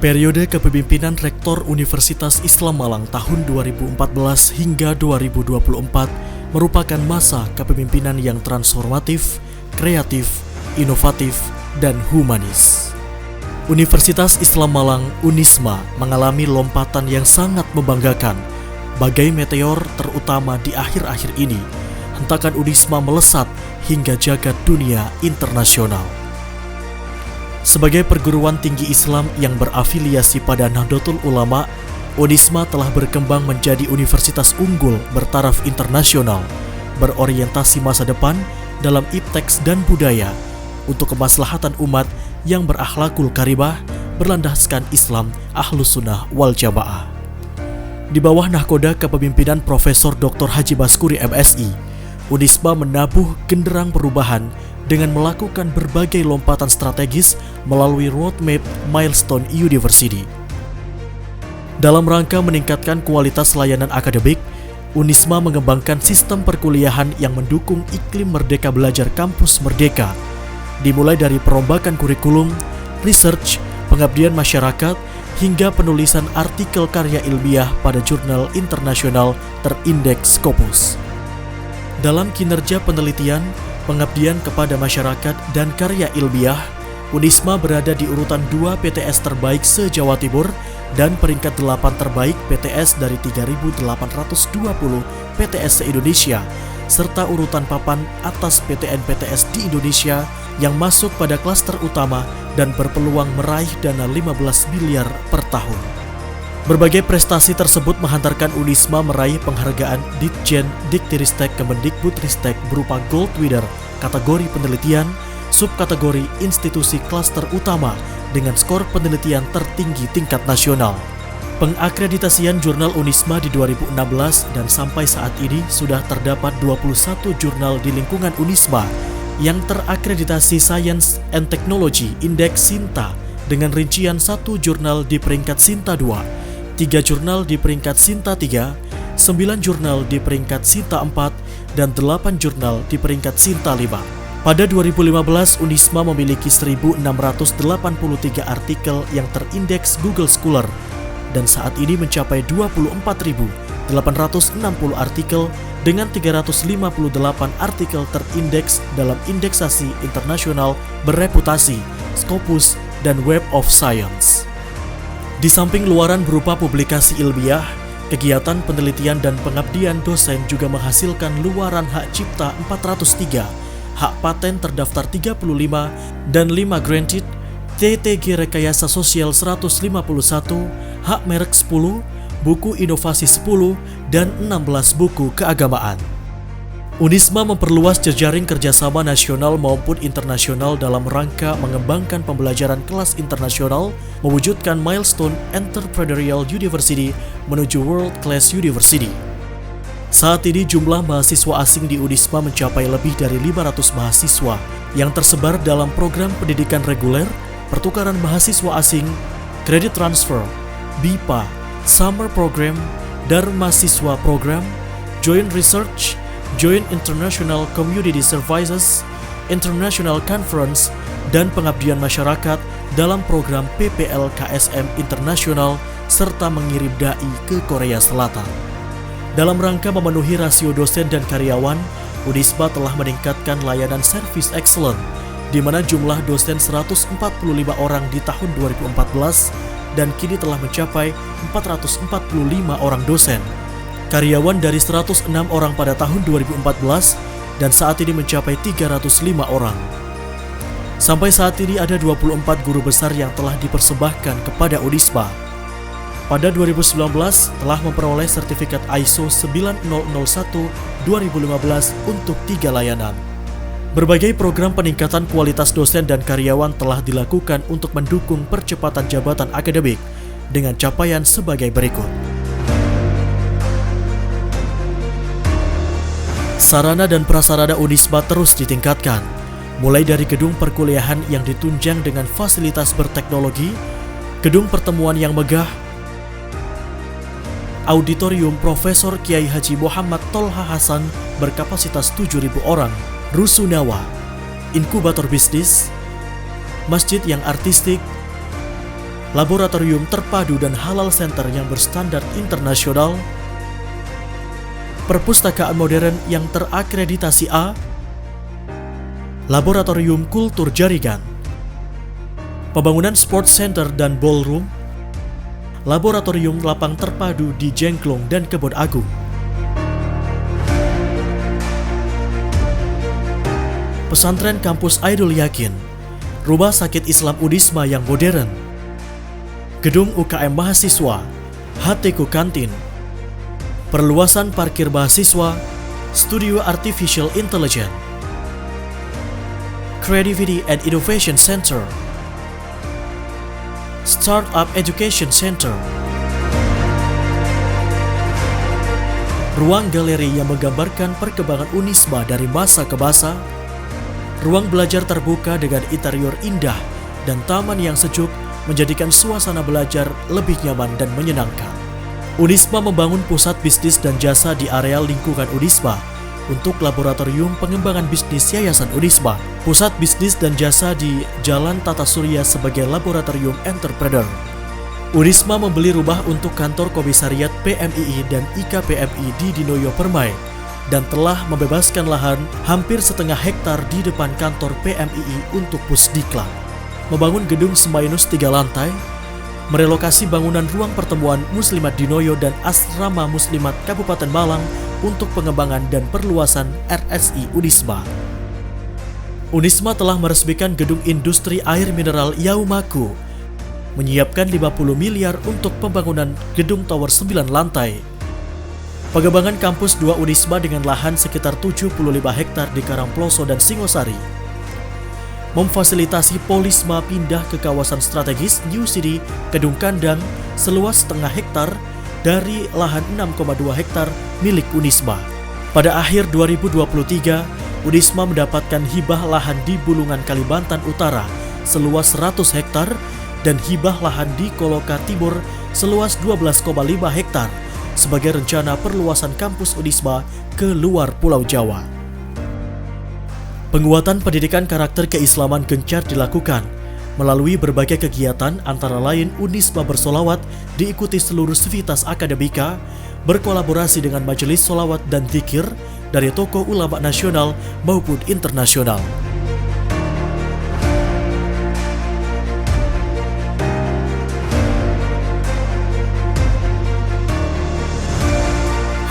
Periode kepemimpinan Rektor Universitas Islam Malang tahun 2014 hingga 2024 merupakan masa kepemimpinan yang transformatif, kreatif, inovatif, dan humanis. Universitas Islam Malang (Unisma) mengalami lompatan yang sangat membanggakan. Bagai meteor terutama di akhir-akhir ini, hentakan Unisma melesat hingga jagat dunia internasional. Sebagai perguruan tinggi Islam yang berafiliasi pada Nahdlatul Ulama, Unisma telah berkembang menjadi universitas unggul bertaraf internasional, berorientasi masa depan dalam ipteks dan budaya untuk kemaslahatan umat yang berakhlakul karimah, berlandaskan Islam Ahlus Sunnah wal Jamaah. Di bawah nahkoda kepemimpinan Profesor Dr. Haji Baskuri MSI, Unisma menabuh genderang perubahan dengan melakukan berbagai lompatan strategis melalui roadmap Milestone University. Dalam rangka meningkatkan kualitas layanan akademik, Unisma mengembangkan sistem perkuliahan yang mendukung iklim merdeka belajar kampus merdeka, dimulai dari perombakan kurikulum, research, pengabdian masyarakat, hingga penulisan artikel karya ilmiah pada jurnal internasional terindeks Scopus. Dalam kinerja penelitian, pengabdian kepada masyarakat, dan karya ilmiah, Unisma berada di urutan 2 PTS terbaik se-Jawa Timur dan peringkat 8 terbaik PTS dari 3.820 PTS se-Indonesia, serta urutan papan atas PTN-PTS di Indonesia yang masuk pada klaster utama dan berpeluang meraih dana 15 miliar per tahun. Berbagai prestasi tersebut menghantarkan Unisma meraih penghargaan Ditjen Diktiristek Kemendikbudristek berupa Gold Winner kategori penelitian, subkategori institusi klaster utama dengan skor penelitian tertinggi tingkat nasional. Pengakreditasian jurnal Unisma di 2016 dan sampai saat ini sudah terdapat 21 jurnal di lingkungan Unisma yang terakreditasi Science and Technology Index Sinta dengan rincian 1 jurnal di peringkat Sinta 2, 3 jurnal di peringkat Sinta 3, 9 jurnal di peringkat Sinta 4, dan 8 jurnal di peringkat Sinta 5. Pada 2015, Unisma memiliki 1.683 artikel yang terindeks Google Scholar, dan saat ini mencapai 24.860 artikel dengan 358 artikel terindeks dalam indeksasi internasional bereputasi, Scopus, dan Web of Science. Di samping luaran berupa publikasi ilmiah, kegiatan penelitian dan pengabdian dosen juga menghasilkan luaran hak cipta 403, hak paten terdaftar 35, dan 5 granted, TTG rekayasa sosial 151, hak merek 10, buku inovasi 10, dan 16 buku keagamaan. Unisma memperluas jejaring kerjasama nasional maupun internasional dalam rangka mengembangkan pembelajaran kelas internasional, mewujudkan milestone Entrepreneurial University menuju World Class University. Saat ini jumlah mahasiswa asing di Unisma mencapai lebih dari 500 mahasiswa yang tersebar dalam program pendidikan reguler, pertukaran mahasiswa asing, credit transfer, BIPA, summer program, Dharmasiswa program, joint research, joint international community services, international conference, dan pengabdian masyarakat dalam program PPL KSM Internasional serta mengirim dai ke Korea Selatan. Dalam rangka memenuhi rasio dosen dan karyawan, Unisma telah meningkatkan layanan service excellent, di mana jumlah dosen 145 orang di tahun 2014 dan kini telah mencapai 445 orang dosen. Karyawan dari 106 orang pada tahun 2014 dan saat ini mencapai 305 orang. Sampai saat ini ada 24 guru besar yang telah dipersembahkan kepada Unisma. Pada 2019 telah memperoleh sertifikat ISO 9001-2015 untuk 3 layanan. Berbagai program peningkatan kualitas dosen dan karyawan telah dilakukan untuk mendukung percepatan jabatan akademik dengan capaian sebagai berikut. Sarana dan prasarana Unisma terus ditingkatkan, mulai dari gedung perkuliahan yang ditunjang dengan fasilitas berteknologi, gedung pertemuan yang megah, auditorium Profesor Kiai Haji Muhammad Tolha Hasan berkapasitas 7.000 orang, rusunawa, inkubator bisnis, masjid yang artistik, laboratorium terpadu dan halal center yang berstandar internasional, perpustakaan modern yang terakreditasi A, laboratorium kultur jaringan, pembangunan sports center dan ballroom, laboratorium lapang terpadu di Jengklong dan Kebon Agung. Pesantren Kampus Aidul Yakin, rumah sakit Islam Unisba yang modern, gedung UKM mahasiswa, HTQ kantin, perluasan parkir mahasiswa, studio artificial intelligence, Creativity and Innovation Center, Startup Education Center, ruang galeri yang menggambarkan perkembangan Unisba dari masa ke masa, ruang belajar terbuka dengan interior indah dan taman yang sejuk menjadikan suasana belajar lebih nyaman dan menyenangkan. Unisba membangun pusat bisnis dan jasa di areal lingkungan Unisba untuk laboratorium pengembangan bisnis Yayasan Unisba, pusat bisnis dan jasa di Jalan Tata Surya sebagai laboratorium entrepreneur. Unisba membeli rumah untuk kantor komisariat PMII dan IKPMI di Dinoyo Permai dan telah membebaskan lahan hampir setengah hektar di depan kantor PMII untuk Pusdiklat, membangun gedung seminus 3 lantai, merelokasi bangunan ruang pertemuan Muslimat Dinoyo dan Asrama Muslimat Kabupaten Malang untuk pengembangan dan perluasan RSI Unisba. Unisba telah meresmikan gedung industri air mineral Yaumaku, menyiapkan 50 miliar untuk pembangunan gedung tower 9 lantai, pengembangan kampus 2 Unisba dengan lahan sekitar 75 hektar di Karangploso dan Singosari, memfasilitasi Polisma pindah ke kawasan strategis New City Kedung Kandang seluas setengah hektar dari lahan 6,2 hektar milik Unisba. Pada akhir 2023, Unisba mendapatkan hibah lahan di Bulungan Kalimantan Utara seluas 100 hektar dan hibah lahan di Koloka Timur seluas 12,5 hektar sebagai rencana perluasan kampus Unisba ke luar Pulau Jawa. Penguatan pendidikan karakter keislaman gencar dilakukan melalui berbagai kegiatan, antara lain Unisba bersolawat diikuti seluruh sivitas akademika, berkolaborasi dengan majelis solawat dan zikir dari tokoh ulama nasional maupun internasional.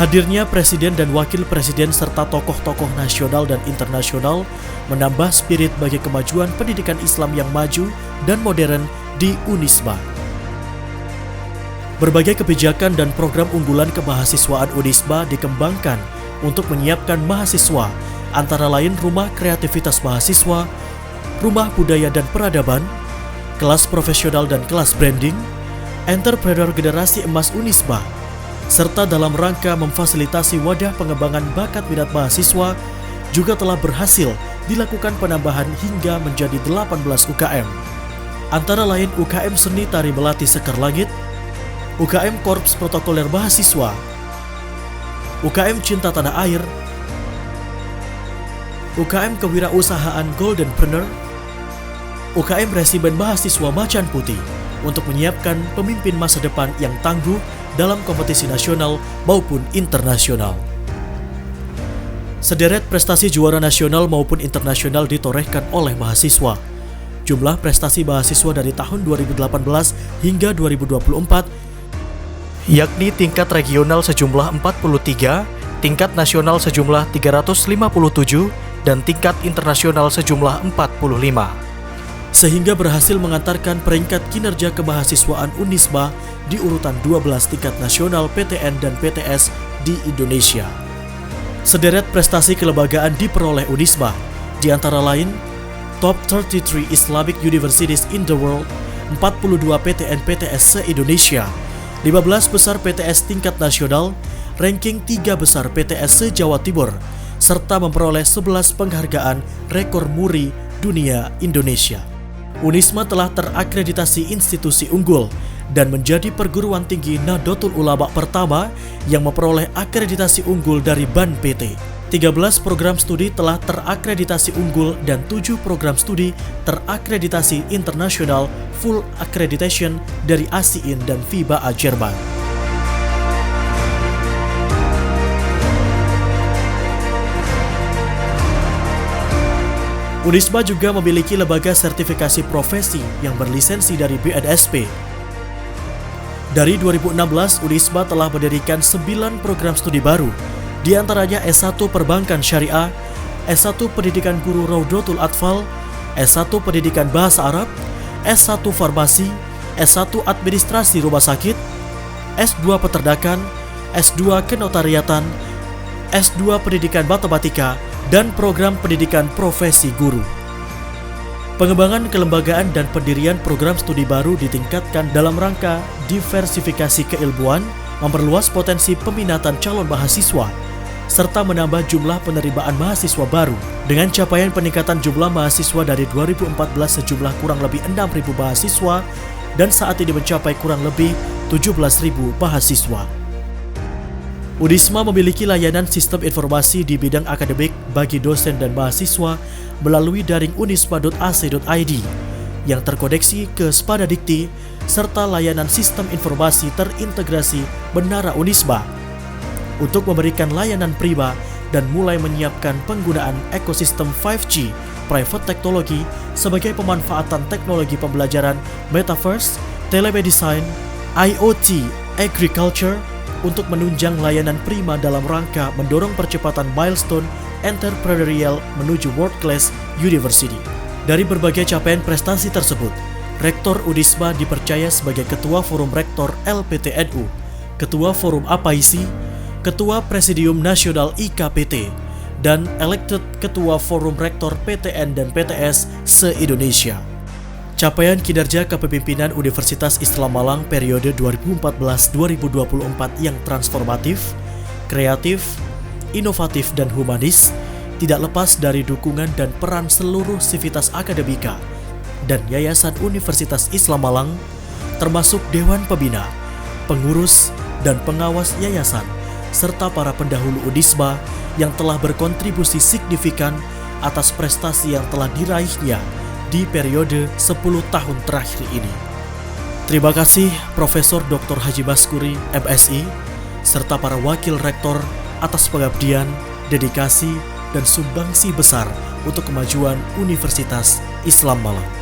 Hadirnya Presiden dan Wakil Presiden serta tokoh-tokoh nasional dan internasional menambah spirit bagi kemajuan pendidikan Islam yang maju dan modern di Unisba. Berbagai kebijakan dan program unggulan kemahasiswaan Unisba dikembangkan untuk menyiapkan mahasiswa, antara lain Rumah Kreativitas Mahasiswa, Rumah Budaya dan Peradaban, Kelas Profesional dan Kelas Branding, Entrepreneur Generasi Emas Unisba, serta dalam rangka memfasilitasi wadah pengembangan bakat minat mahasiswa, juga telah berhasil dilakukan penambahan hingga menjadi 18 UKM. Antara lain UKM Seni Tari Melati Sekar Langit, UKM Korps Protokoler Mahasiswa, UKM Cinta Tanah Air, UKM Kewirausahaan Goldenpreneur, UKM Resimen Mahasiswa Macan Putih untuk menyiapkan pemimpin masa depan yang tangguh dalam kompetisi nasional maupun internasional. Sederet prestasi juara nasional maupun internasional ditorehkan oleh mahasiswa. Jumlah prestasi mahasiswa dari tahun 2018 hingga 2024 yakni tingkat regional sejumlah 43, tingkat nasional sejumlah 357, dan tingkat internasional sejumlah 45. Sehingga berhasil mengantarkan peringkat kinerja kemahasiswaan Unisba di urutan 12 tingkat nasional PTN dan PTS di Indonesia. Sederet prestasi kelembagaan diperoleh Unisba, di antara lain Top 33 Islamic Universities in the World, 42 PTN PTS se-Indonesia, 15 besar PTS tingkat nasional, ranking 3 besar PTS se-Jawa Timur, serta memperoleh 11 penghargaan rekor muri dunia Indonesia. Unisba telah terakreditasi institusi unggul dan menjadi perguruan tinggi Nahdlatul Ulama pertama yang memperoleh akreditasi unggul dari BAN PT. 13 program studi telah terakreditasi unggul dan 7 program studi terakreditasi internasional full accreditation dari ASIIN dan FIBA Jerman. Unisba juga memiliki lembaga sertifikasi profesi yang berlisensi dari BNSP. Dari 2016, Unisba telah mendirikan 9 program studi baru, di antaranya S1 Perbankan Syariah, S1 Pendidikan Guru Raudatul Atfal, S1 Pendidikan Bahasa Arab, S1 Farmasi, S1 Administrasi Rumah Sakit, S2 Peternakan, S2 Kenotariatan, S2 Pendidikan Matematika, dan program pendidikan profesi guru. Pengembangan kelembagaan dan pendirian program studi baru ditingkatkan dalam rangka diversifikasi keilmuan, memperluas potensi peminatan calon mahasiswa, serta menambah jumlah penerimaan mahasiswa baru. Dengan capaian peningkatan jumlah mahasiswa dari 2014 sejumlah kurang lebih 6.000 mahasiswa dan saat ini mencapai kurang lebih 17.000 mahasiswa. Unisba memiliki layanan sistem informasi di bidang akademik bagi dosen dan mahasiswa melalui daring unisba.ac.id yang terkoneksi ke Spadadikti serta layanan sistem informasi terintegrasi Menara Unisba untuk memberikan layanan prima dan mulai menyiapkan penggunaan ekosistem 5G Private Technology sebagai pemanfaatan teknologi pembelajaran Metaverse, Telemedicine, IoT, Agriculture untuk menunjang layanan prima dalam rangka mendorong percepatan milestone entrepreneurial menuju world class university. Dari berbagai capaian prestasi tersebut, Rektor Unisba dipercaya sebagai Ketua Forum Rektor LPTNU, Ketua Forum APAISI, Ketua Presidium Nasional IKPT, dan elected Ketua Forum Rektor PTN dan PTS se-Indonesia. Capaian kinerja kepemimpinan Universitas Islam Malang periode 2014-2024 yang transformatif, kreatif, inovatif, dan humanis tidak lepas dari dukungan dan peran seluruh sivitas akademika dan Yayasan Universitas Islam Malang, termasuk Dewan Pembina, pengurus, dan pengawas yayasan, serta para pendahulu Unisba yang telah berkontribusi signifikan atas prestasi yang telah diraihnya di periode 10 tahun terakhir ini. Terima kasih Profesor Dr. Haji Baskuri, MSI, serta para wakil rektor atas pengabdian, dedikasi, dan sumbangsi besar untuk kemajuan Universitas Islam Malang.